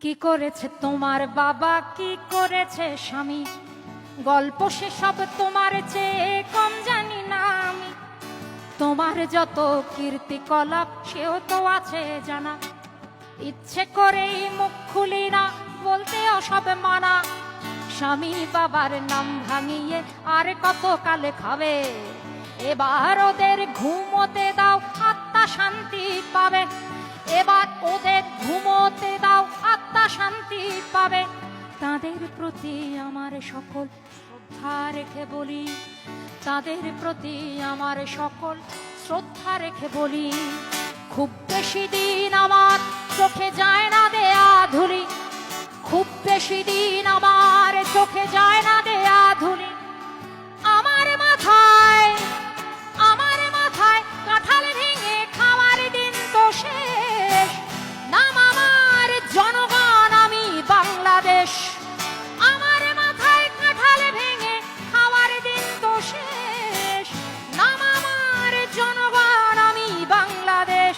কি করেছে তোমার বাবা, কি করেছে স্বামী, গল্প সেসব তোমার চেয়ে কম জানি না আমি। তোমার যত কীর্তিকলাপ সেও তো আছে জানা, ইচ্ছে করেই মুখ খুলি না, বলতে সব মানা। স্বামী বাবার নাম ভাঙিয়ে আর কত কালে খাবে, এবার ওদের ঘুমোতে দাও, আত্মা শান্তি পাবে। এবার ওদের ঘুমোতে দাও, আত্মা শান্তি পাবে। তাদের প্রতি আমার সকল শ্রদ্ধা রেখে বলি, তাদের প্রতি আমার সকল শ্রদ্ধা রেখে বলি, খুব বেশি দিন আমার চোখে যায় না দেয়া ধুলি, খুব বেশি দিন আমার চোখে যায় না দেয়া ধুলি। আমার মাথায় কাঁঠাল ভেঙে খাওয়ার দিন তো শেষ, নাম আমার জনগণ, আমি বাংলাদেশ। আমার মাথায় কাঁঠাল ভেঙে খাওয়ার দিন তো শেষ, নাম আমার জনগণ, আমি বাংলাদেশ।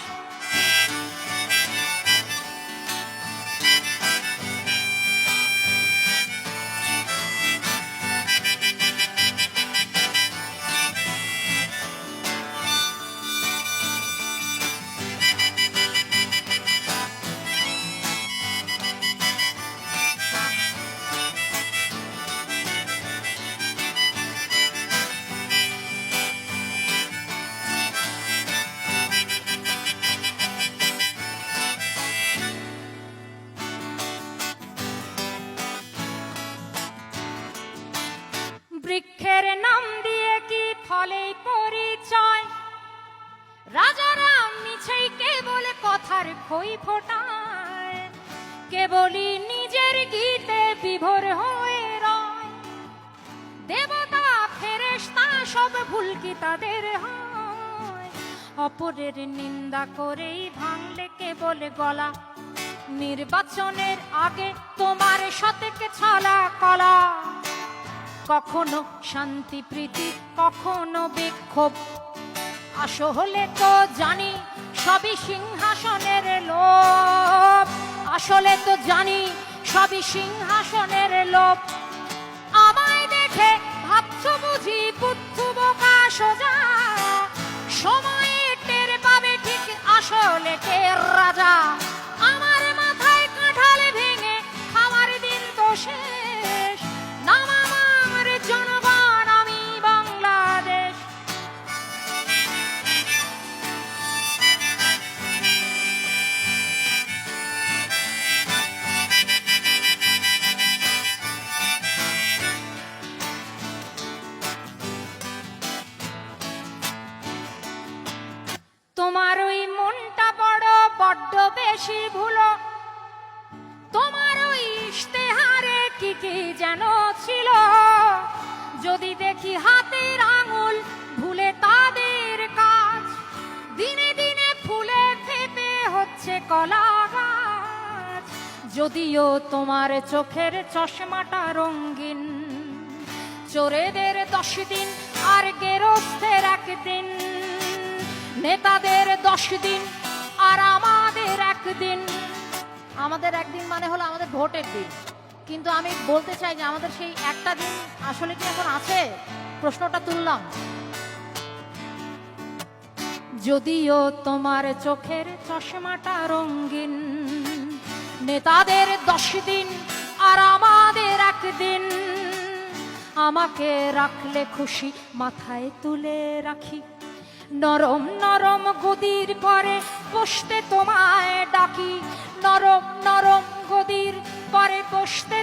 বৃক্ষের নাম দিয়ে কি ফলে পরিচয়, রাজারা মিছেই কেবল কথার খই ফোটায়, কেবলই নিজের গীতে বিভোর হয়ে রয়। দেবতা ফেরেশতা সব ভুল কি তাদের হয়, অপরের নিন্দা করেই ভাঙলে কেবল গলা। নির্বাচনের আগে তোমার সতেকে ছলা কলা, কখনো শান্তি প্রীতি কখনো বিক্ষোভ, আসলে তো জানি সবই সিংহাসনের লোভ, আসলে তো জানি সবই সিংহাসনের লোভ। আমায় দেখে ভাবছো বুঝি বুদ্ধু বোকা সোজা, সময়ে টের পাবে ঠিক আসলে কে রাজা। আমার মাথায় কাঁঠাল ভেঙে খাওয়ার দিন তো শেষ, নাম আমার জনগণ, আমি বাংলাদেশ। তোমার ওই মনটা বড্ড বেশি ভুলো, তোমার ওই ইশতেহারে কি কি যেন ছিল, যদি দেখি হাতের আঙুল ভুলে তাদের কাজ, দিনে দিনে ফুলে ফেপে হচ্ছে কলা গাছ। যদিও তোমার চোখের চশমাটা রঙিন, চোরেদের 10 দিন আর গেরস্থের 1 দিন, নেতাদের 10 দিন আর আমাদের 1 দিন। আমাদের 1 দিন মানে হলো আমাদের ভোটের দিন, কিন্তু আমি বলতে চাই যে আমাদের সেই একটা দিন আসলে কি এখন আছে, প্রশ্নটা তুললাম। যদিও তোমার চোখের চশমাটা রঙিন, নেতাদের 10 দিন আর আমাদের 1 দিন, আমাকে রাখলে খুশি মাথায় তুলে রাখি, নরম নরম গদির পরে বসতে তোমায় ডাকি, নরম নরম গদির পরে বসতে